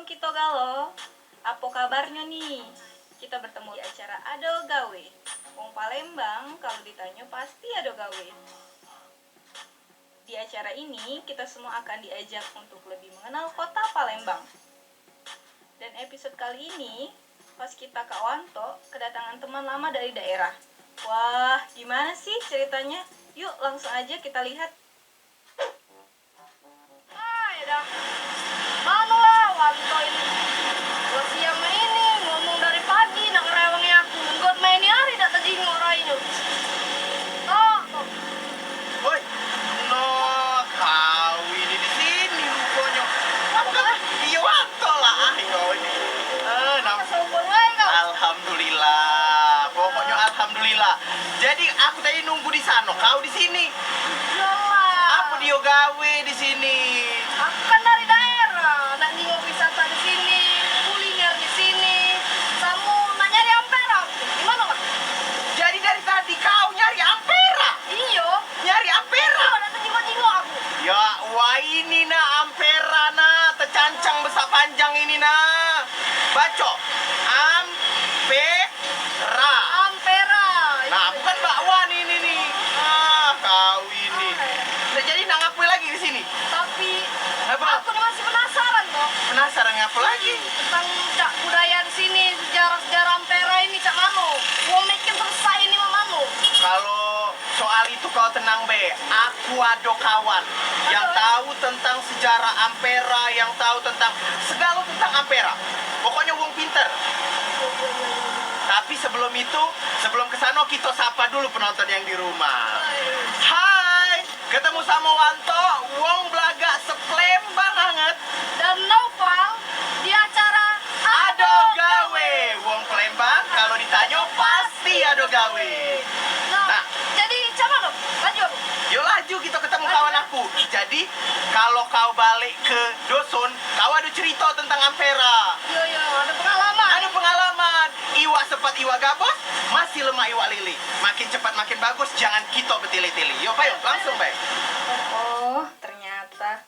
Kito Galo, apa kabarnya nih? Kita bertemu di acara Ado Gawe. Wong Palembang kalau ditanya pasti Ado Gawe. Di acara ini kita semua akan diajak untuk lebih mengenal kota Palembang. Dan episode kali ini pas kita Kak Wanto kedatangan teman lama dari daerah. Wah, gimana sih ceritanya? Yuk langsung aja kita lihat. Ya dah. Mana lah Wanto ini. Gua siang ini ngomong dari pagi nak ngerewangi aku. Nggak main hari dak tadi ngorainya. Toh. Woi, no kau ini di sini rupanya. Apa? Iya Wanto lah, ayo ini. Sombong aja kau. Alhamdulillah, pokoknya alhamdulillah. Jadi aku tadi nunggu di sana, kau di sini. Iyalah. Apa dia gawe di sini? Aku kan dari daerah. Nak nengok wisata di sini, kuliner di sini. Kamu nak nyari ampera? Gimana Pak? Jadi dari tadi kau nyari ampera, Iyo. nyari ampera. Kau nak tengok-tengok aku. Ya, wah ini nah ampera nah, tercancang besar panjang ini nah. Baco, ampera. Ampera. Nah, bukan bakwan ini nih. Kau ini. Nah, jadi nak ngapain lagi di sini? Tapi Apa? aku masih penasaran toh. Penasaran ngapa lagi? Tentang cak budaya di sini, sejarah-sejarah ampera ini cak mano. Mau bikin selesai ini mah mano. Kalau soal itu kau tenang be, aku ada kawan yang tahu tentang sejarah ampera, yang tahu tentang segala tentang ampera. Pokoknya wong pinter. Tapi sebelum itu, sebelum kesana kita sapa dulu penonton yang di rumah. Hai, ketemu sama Wanto, wong belaga seplembang hangat. Dan Noval di acara Ado gawe, wong Palembang kalau ditanya pasti ado gawe. Nah, jadi cak mano? Lanjut. Yuk laju kita ketemu kawan aku. Jadi kalau kau balik ke Dosun, kau ada cerita tentang ampera. Yo ada pengalaman. Ada pengalaman. Iwa sepat iwa gabos, masih lemah iwa lili. Makin cepat makin bagus, jangan kita betili-tili. Yuk, Pak, yuk, langsung, Pak. Oh, ternyata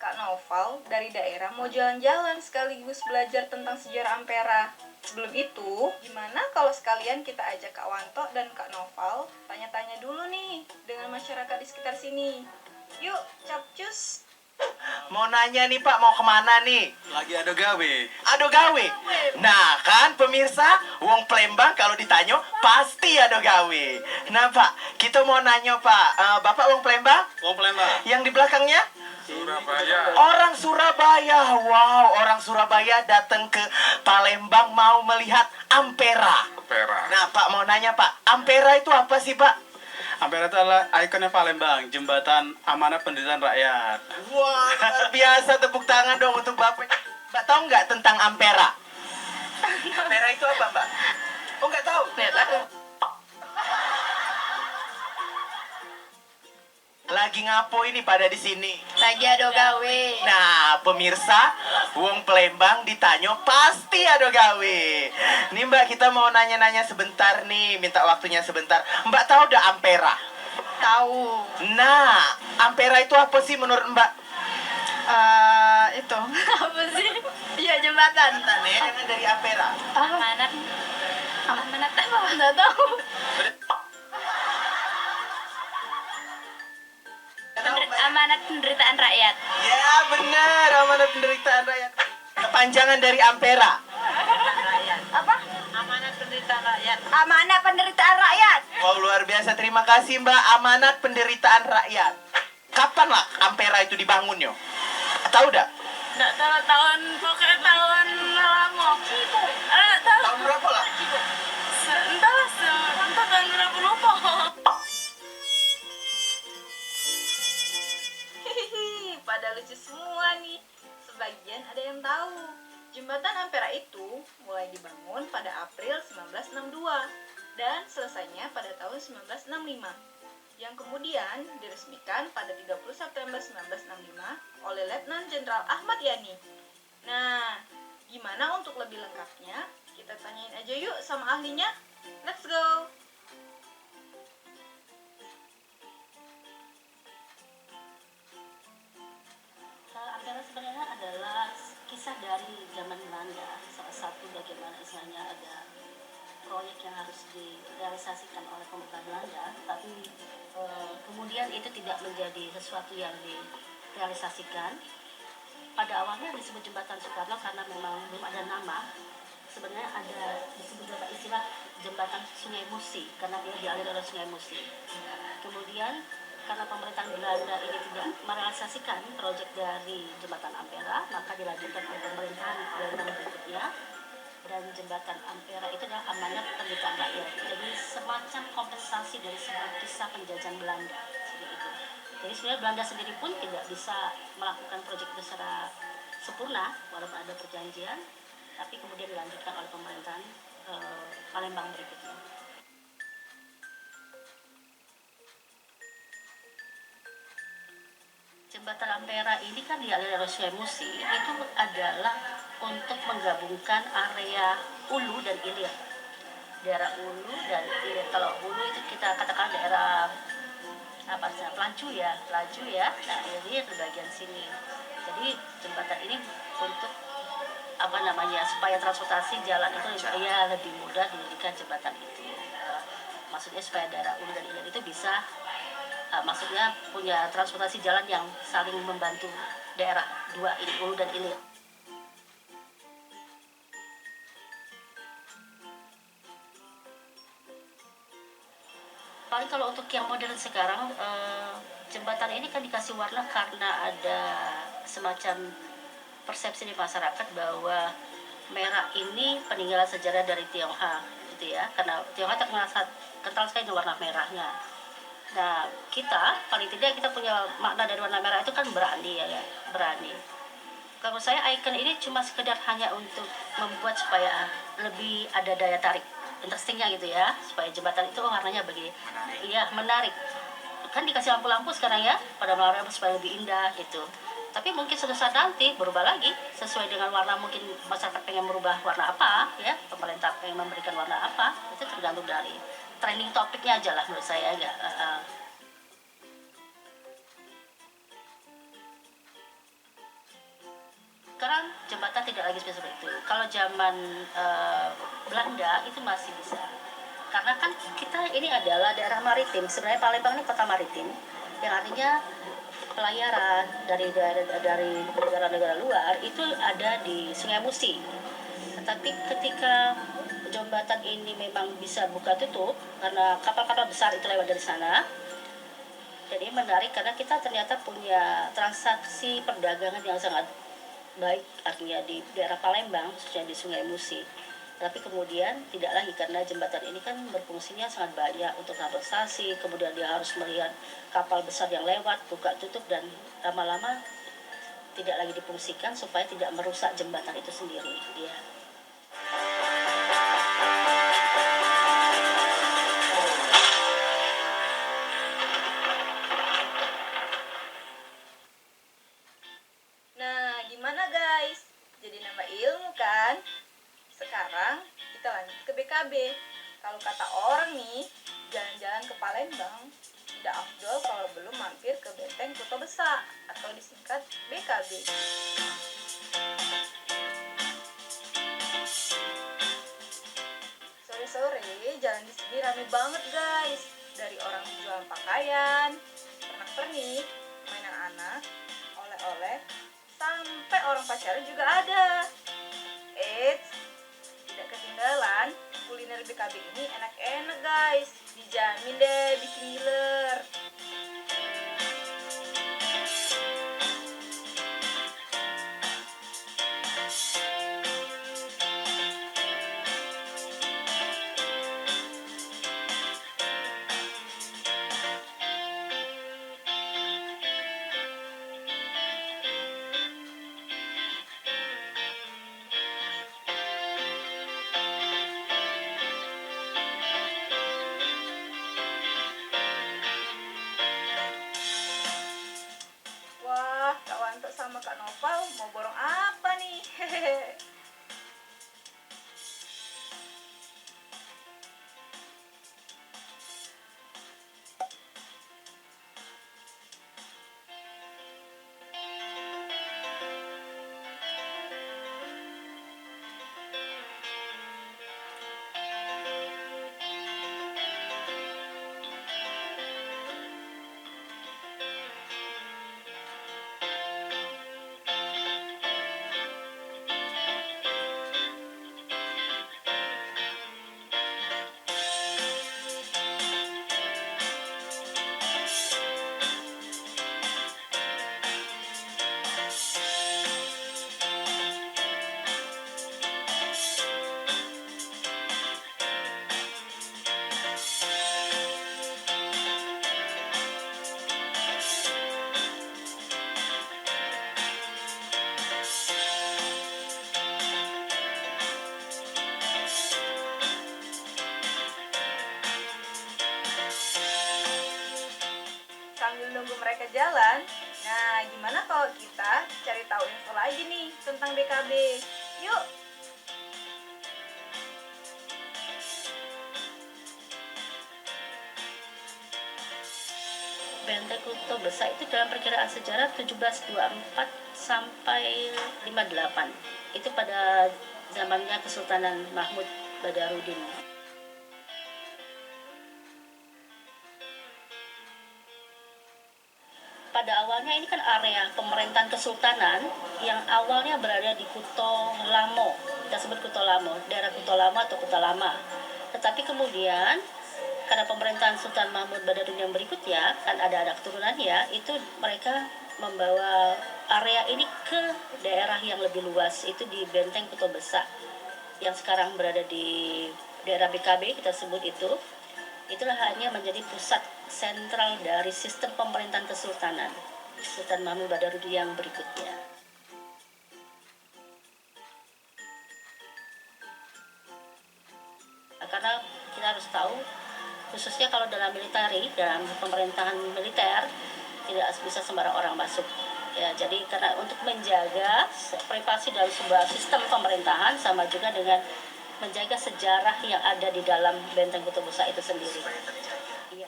Kak Noval dari daerah mau jalan-jalan sekaligus belajar tentang sejarah Ampera. Sebelum itu, gimana kalau sekalian kita ajak Kak Wanto dan Kak Noval tanya-tanya dulu nih dengan masyarakat di sekitar sini. Yuk, capcus. Mau nanya nih, Pak, mau kemana nih? Lagi ada gawe. Ado gawe. Nah, kan pemirsa, wong Palembang kalau ditanya pasti ado gawe. Nah, Pak, kita mau nanya, Pak. Bapak wong Palembang? Wong Palembang. Yang di belakangnya? Surabaya. Orang Surabaya. Wow, orang Surabaya datang ke Palembang mau melihat ampera. Ampera. Nah, Pak mau nanya, Pak. Ampera itu apa sih, Pak? Ampera itu adalah ikonnya Palembang, jembatan amanah pendirian rakyat. Wah, luar biasa, tepuk tangan dong untuk Bapak. Mbak tahu nggak tentang ampera? Ampera itu apa, Mbak? Oh, nggak tahu? Nggak tahu. Lagi ngapo ini pada di sini? Lagi ado gawe. Nah, pemirsa, wong Palembang ditanya pasti ada gawe. Nih Mbak, kita mau nanya-nanya sebentar nih, minta waktunya sebentar. Mbak tahu udah ampera? Tahu. Nah, ampera itu apa sih menurut Mbak? Itu apa sih? Iya, jembatan. Jangan dari ampera. Amanat. Amanat apa? Nggak tahu. Amanat penderitaan rakyat. Ya benar, amanat penderitaan rakyat. Kepanjangan dari ampera. Apa? Amanat penderitaan rakyat. Amanat penderitaan rakyat. Wow, luar biasa. Terima kasih Mbak, amanat penderitaan rakyat. Kapan lah ampera itu dibangunnya? Tahu dah? Nggak tahu tahun, pokoknya tahun lama. Tahu. Tahun berapa lah? Entah tahun berapa lupa. Hihihi, pada lucu semua nih. Sebagian ada yang tahu. Jembatan Ampera itu mulai dibangun pada April 1962 dan selesainya pada tahun 1965. Yang kemudian diresmikan pada 30 September 1965 oleh Letnan Jenderal Ahmad Yani. Nah, gimana untuk lebih lengkapnya? Kita tanyain aja yuk sama ahlinya. Let's go! Ampera sebenarnya adalah kisah dari zaman Belanda. Salah satu bagaimana istilahnya ada proyek yang harus direalisasikan oleh pemerintah Belanda, tapi kemudian itu tidak menjadi sesuatu yang direalisasikan. Pada awalnya disebut jembatan Soekarno karena memang belum ada nama. Sebenarnya ada disebut juga istilah jembatan Sungai Musi karena dia dialiri oleh Sungai Musi. Kemudian karena pemerintahan Belanda ini tidak merealisasikan proyek dari jembatan Ampera, maka dilanjutkan oleh pemerintahan Belanda berikutnya. Dan jembatan Ampera itu adalah amanat pendidikan rakyat. Jadi semacam kompensasi dari sebuah kisah penjajahan Belanda. Seperti itu. Jadi sebenarnya Belanda sendiri pun tidak bisa melakukan proyek itu secara sempurna walaupun ada perjanjian, tapi kemudian dilanjutkan oleh pemerintahan Palembang berikutnya. Jembatan Ampera ini kan dialiri oleh Sungai Musi, itu adalah untuk menggabungkan area Ulu dan Ilir. Daerah Ulu dan Ilir. Kalau Ulu itu kita katakan daerah Pelancu ya. Nah, Ilir di bagian sini. Jadi jembatan ini untuk supaya transportasi jalan itu lebih mudah didirikan jembatan itu. Maksudnya supaya daerah Ulu dan Ilir itu bisa maksudnya punya transportasi jalan yang saling membantu daerah dua ini, Ulu dan Ilir. Paling kalau untuk yang modern sekarang, jembatan ini kan dikasih warna karena ada semacam persepsi di masyarakat bahwa merah ini peninggalan sejarah dari Tionghoa, gitu ya. Karena Tionghoa kental sekali dengan warna merahnya. Nah, paling tidak kita punya makna dari warna merah itu kan berani ya, berani. Kalau saya ikon ini cuma sekedar hanya untuk membuat supaya lebih ada daya tarik, interestingnya gitu ya, supaya jembatan itu warnanya begini, iya menarik. Kan dikasih lampu-lampu sekarang ya, pada warna supaya lebih indah gitu. Tapi mungkin suatu saat nanti berubah lagi sesuai dengan warna, mungkin masyarakat pengen merubah warna apa ya, pemerintah pengen memberikan warna apa, itu tergantung dari trending topiknya aja lah menurut saya ya. Sekarang jembatan tidak lagi seperti itu. Kalau zaman Belanda itu masih bisa. Karena kan kita ini adalah daerah maritim. Sebenarnya Palembang ini kota maritim, yang artinya pelayaran dari negara-negara luar itu ada di Sungai Musi. Tetapi ketika jembatan ini memang bisa buka tutup karena kapal-kapal besar itu lewat dari sana. Jadi menarik karena kita ternyata punya transaksi perdagangan yang sangat baik, artinya di daerah Palembang, khususnya di Sungai Musi. Tapi kemudian tidak lagi karena jembatan ini kan berfungsinya sangat banyak untuk transportasi, kemudian dia harus melihat kapal besar yang lewat, buka tutup, dan lama-lama tidak lagi difungsikan supaya tidak merusak jembatan itu sendiri. Ya. Nah, gimana guys? Jadi nambah ilmu kan? Sekarang kita lanjut ke BKB. Kalau kata orang nih, jalan-jalan ke Palembang tidak afdol kalau belum mampir ke Benteng Kota Besar atau disingkat BKB. Sore-sore jalan di sini rame banget guys. Dari orang jual pakaian, pernak-pernik, mainan anak, oleh-oleh, sampai orang pacaran juga ada. Eits, tidak ketinggalan, kuliner BKB ini enak-enak guys. Dijamin deh bikin ngiler. jalan. Nah, gimana kalau kita cari tahu info lagi nih tentang BKB? Yuk! Benteng Kutub Besar itu dalam perkiraan sejarah 1724 sampai 58. Itu pada zamannya Kesultanan Mahmud Badarudin. Pada awalnya ini kan area pemerintahan kesultanan yang awalnya berada di Kuto Lamo. Kita sebut Kuto Lamo, daerah Kuto Lamo atau Kuta Lama. Tetapi kemudian karena pemerintahan Sultan Mahmud Badarudin yang berikutnya, kan ada keturunannya, itu mereka membawa area ini ke daerah yang lebih luas, itu di Benteng Kuto Besar yang sekarang berada di daerah BKB, kita sebut itu. Itulah hanya menjadi pusat sentral dari sistem pemerintahan kesultanan Sultan Mahmud Badarudin yang berikutnya. Karena kita harus tahu, khususnya kalau dalam dalam pemerintahan militer, tidak bisa sembarang orang masuk. Ya, jadi karena untuk menjaga privasi dalam sebuah sistem pemerintahan sama juga dengan menjaga sejarah yang ada di dalam Benteng Kutub Besar itu sendiri. Iya.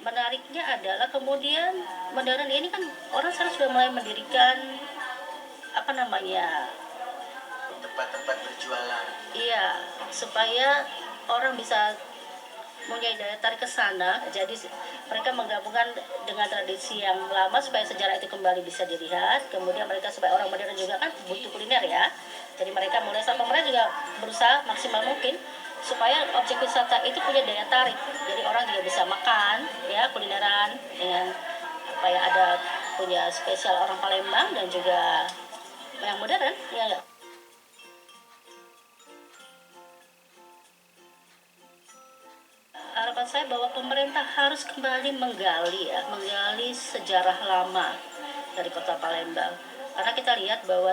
Menariknya adalah kemudian modern ini kan orang sekarang sudah mulai mendirikan tempat-tempat berjualan. Iya, supaya orang bisa mempunyai daya tarik ke sana. Jadi mereka menggabungkan dengan tradisi yang lama supaya sejarah itu kembali bisa dilihat. Kemudian mereka supaya orang modern juga kan butuh kuliner ya. Jadi mereka mulai sampai mereka juga berusaha maksimal mungkin supaya objek wisata itu punya daya tarik. Jadi orang juga bisa makan ya, kulineran dengan apa ya, ada punya spesial orang Palembang dan juga yang modern ya enggak? Harapan saya bahwa pemerintah harus kembali menggali sejarah lama dari kota Palembang. Karena kita lihat bahwa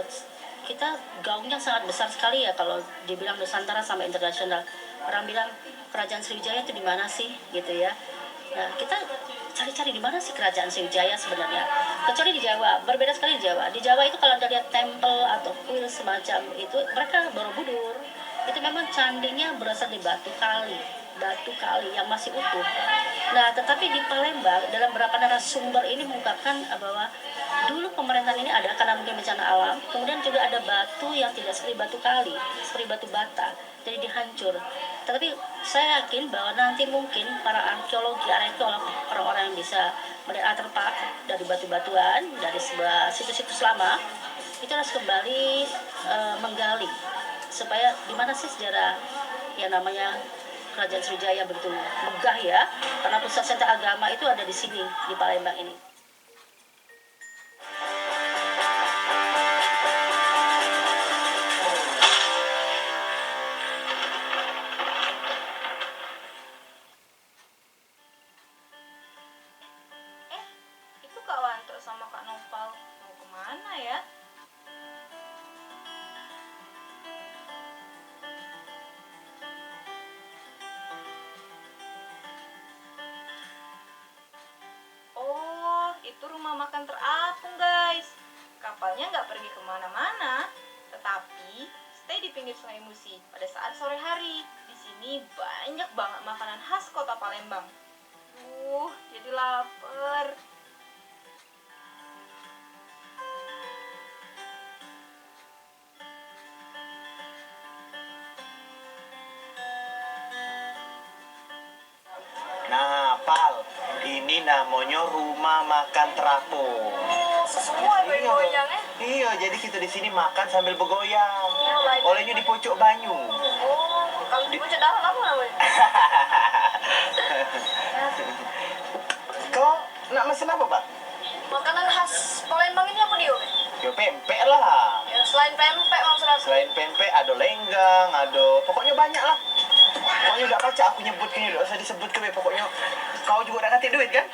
kita gaungnya sangat besar sekali ya kalau dibilang Nusantara sampai internasional. Orang bilang kerajaan Sriwijaya itu di mana sih gitu ya. Nah, kita cari-cari di mana sih kerajaan Sriwijaya sebenarnya. Kecuali di Jawa, berbeda sekali di Jawa. Di Jawa itu kalau Anda lihat tempel atau kuil semacam itu, mereka Borobudur. Itu memang candinya berasal dari batu kali yang masih utuh. Nah, tetapi di Palembang dalam beberapa narasumber ini mengungkapkan bahwa dulu pemerintahan ini ada karena mungkin bencana alam, kemudian juga ada batu yang tidak seperti batu kali, seperti batu bata, jadi dihancur. Tetapi saya yakin bahwa nanti mungkin para arkeolog, orang-orang yang bisa melihat artefak dari batu-batuan, dari sebuah situs-situs lama, itu harus kembali menggali supaya di mana sih sejarah yang namanya Kerajaan Sriwijaya begitu megah ya, karena pusat sentra agama itu ada di sini, di Palembang ini. Itu Kak Wanto sama Kak Noval mau kemana ya? Itu rumah makan terapung guys. Kapalnya nggak pergi kemana-mana, tetapi stay di pinggir Sungai Musi pada saat sore hari. Di sini banyak banget makanan khas kota Palembang. Jadi lapar. Nah, Pal, ini namanya rumah makan terapung. Semua goyang-goyang ya. Iya, jadi kita di sini makan sambil bergoyang. baik. Olehnya di pojok banyu. Kalau di bocah dalam apa namanya? Kau nak mesen apa, Pak? Makanan khas Palembang ini apa dia? Yo pempek lah. Ya, selain pempek maksud aku. Selain pempek ada lenggang, ada pokoknya banyak lah. Pokoknya udah baca aku nyebutkan, udah usah disebut ke Be. Pokoknya kau juga udah kasih duit kan?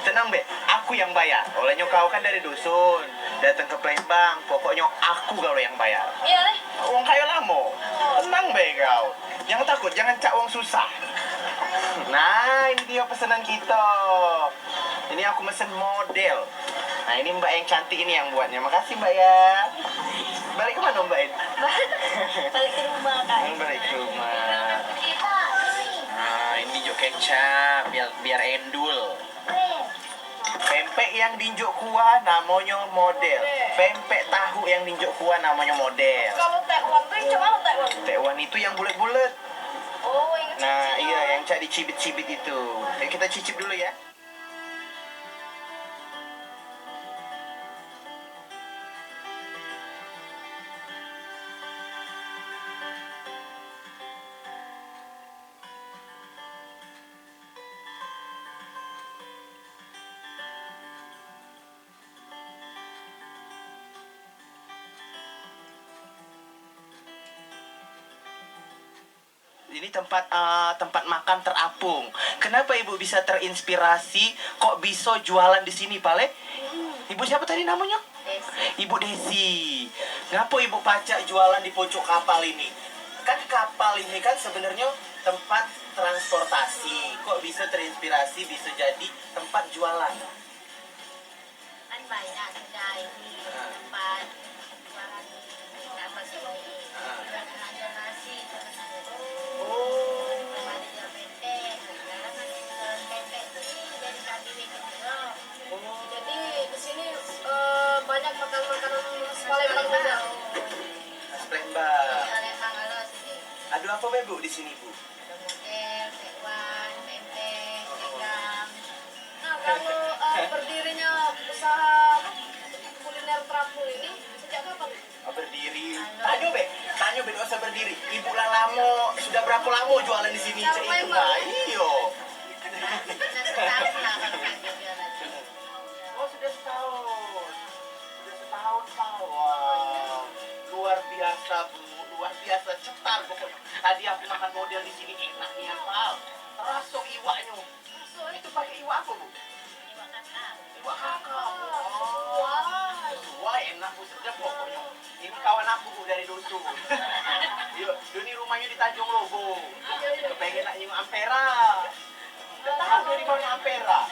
Tenang Be, aku yang bayar. Olehnya kau kan dari dusun. datang ke Palembang, pokoknya aku kalau yang bayar. Iya deh. Uang kayo lamo. Tenang be kau. Jangan takut, jangan cak uang susah. Nah, ini dia pesanan kita. Ini aku mesen model. Nah, ini Mbak yang cantik ini yang buatnya. Makasih Mbak ya. Balik ke mana Mbak ini? Balik ke rumah kak. Balik ke rumah. Nah, ini juga kecap biar endul. Pempek yang dinjuk kuah namanya model. Pempek tahu yang dinjuk kuah namanya model. Kalau tekwan tuh yang mana tekwan? Tekwan itu yang bulat-bulat. Oh, yang kecil. Nah, iya yang cak dicibit-cibit itu. Yuk kita cicip dulu ya. Ini tempat makan terapung. Kenapa ibu bisa terinspirasi? Kok bisa jualan di sini, Pale? Ibu siapa tadi namanya? Ibu Desi. Ngapa ibu pacak jualan di pojok kapal ini? Kan kapal ini kan sebenarnya tempat transportasi. Kok bisa terinspirasi, bisa jadi tempat jualan? Kan banyak sudah ini tempat jualan apa sih? Ada nasi, Oh. ada jual pempek. Sekarang kan pempek ini jadi kami bikin juga. Jadi di sini banyak makanan-makanan khas Palembang juga. Khas Palembang. Palembang kalau sini Aduh apa be, Bu di sini, Bu? ada model, tekwan, pempek, ikan. Nah, kalau berdirinya usaha kuliner terapung ini sejak kapan? Berdiri. Tanya be dosa berdiri. Ibu lah lama, sudah berapa lama jualan di sini? Cara Cek itu Palembang. Pak. Iyo. Sudah setahun lah kalau kami jualan. Oh, sudah setahun. Sudah setahun, Pak. Wow. Luar biasa, Bu. Luar biasa cetar pokoknya. Tadi aku makan model di sini enaknya, Pak. Terasa iwaknya. Itu pakai iwak apa, Bu? Iwak kakap. Wah, enak Bu, sedap pokoknya. Ini kawan aku Bu dari dusun. Yuk, ini rumahnya di Tanjung Logo. Kepengen nak nyium Ampera. Udah tahu dari mana Ampera?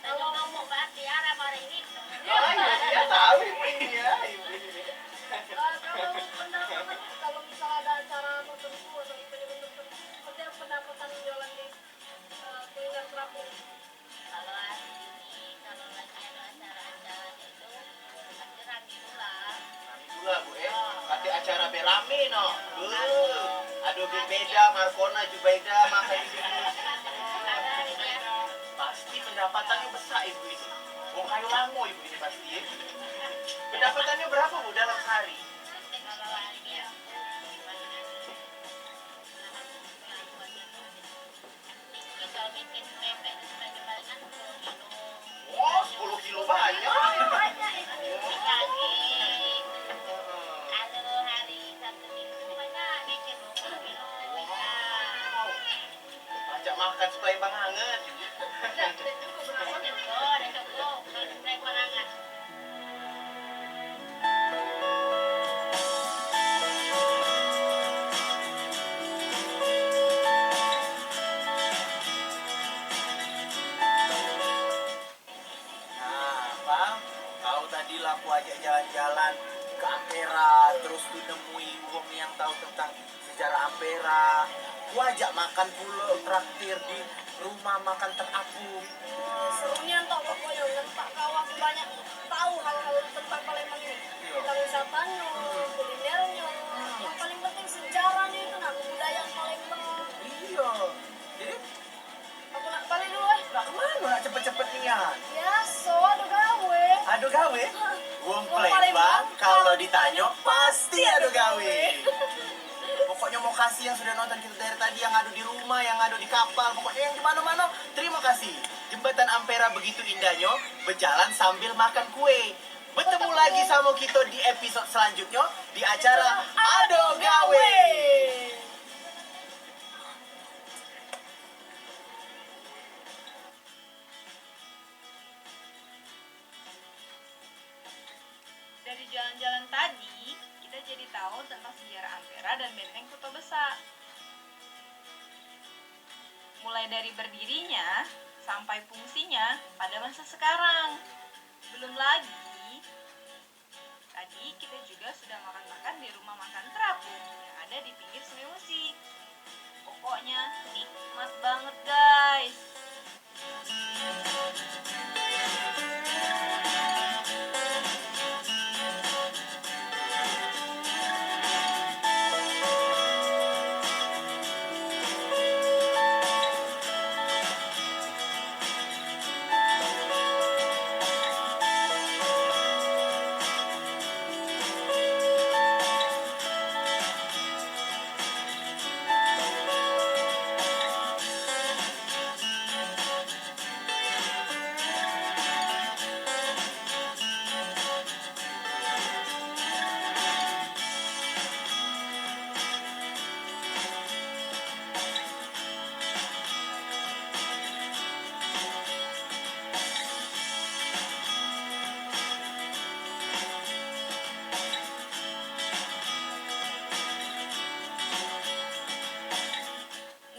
Tanjung Lombok berarti arah mana ini? Oh iya, dia tahu ibu ini ya. Ibu ini. Kalau misalnya ada acara tertentu atau event tertentu, seperti apa pendapatan jualan di kuliner terapung? Kalau hari ini, kalau lagi ada acara-acara itu, pasti rame pula. Itulah Bu Kati acara berame no. Aduh beda Markona Jubaida makan di sini. Pasti pendapatannya besar ibu ini. Wong kayu lamo ibu ini pasti. Ya. Pendapatannya berapa Bu dalam sehari? Kalau hari ini aku kalau bikin pempek itu paling-palingan 10 kilo. Oh, 10 kilo banyak. Daging. Kalau hari Sabtu Minggu banyak bikin 20 kilo. Ajak makan Palembang hangat. Ada cukup. Naik hangat. Nah, Bang, kau tadi lah aku ajak jalan-jalan ke Ampera, terus tuh nemui wong yang tahu tentang sejarah Ampera. Aku ajak makan pula traktir di rumah makan terapung. Serunya toh pokoknya tak kau aku banyak tahu hal-hal tentang Palembang ini. Tentang wisatanya, kulinernya, yang paling penting sejarahnya itu nah kebudayaan Palembang. Iya. Jadi, Aku nak balik dulu nak kemana nak cepet-cepet nian? Ya, so ada gawe. Aduh gawe. Wong Palembang kalau ditanya pasti ada gawe. Pokoknya mau kasih yang sudah nonton kita dari tadi, yang ada di rumah, yang ada di kapal, pokoknya yang di mana-mana. Terima kasih. Jembatan Ampera begitu indahnya, berjalan sambil makan kue. Bertemu lagi sama kita di episode selanjutnya di acara Ado Gawe. dari jalan-jalan tadi, kita jadi tahu tentang sejarah Ampera dan Benteng Kota Besar. Mulai dari berdirinya sampai fungsinya pada masa sekarang. Belum lagi, tadi kita juga sudah makan-makan di rumah makan terapung yang ada di pinggir Sungai Musi. Pokoknya nikmat banget guys.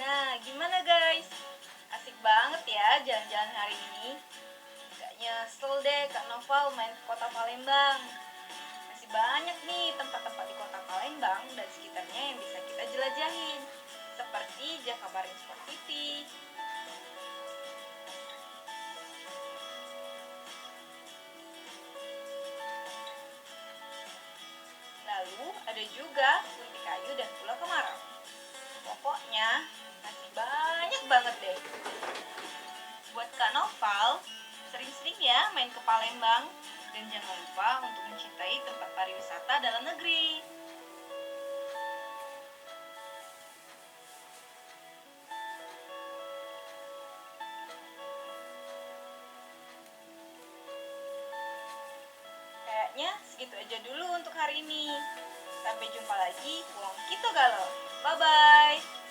Nah, gimana guys? Asik banget ya jalan-jalan hari ini. Gak nyesel deh Kak Noval main ke kota Palembang. Masih banyak nih tempat-tempat di kota Palembang dan sekitarnya yang bisa kita jelajahin. Seperti Jakabaring Sport City, lalu ada juga Punti Kayu dan Pulau Kemarau. Pokoknya masih banyak banget deh. Buat Kak Noval, sering-sering ya main ke Palembang dan jangan lupa untuk mencintai tempat pariwisata dalam negeri. Kayaknya segitu aja dulu untuk hari ini. Sampai jumpa lagi, Wong Kito Galo. Bye-bye.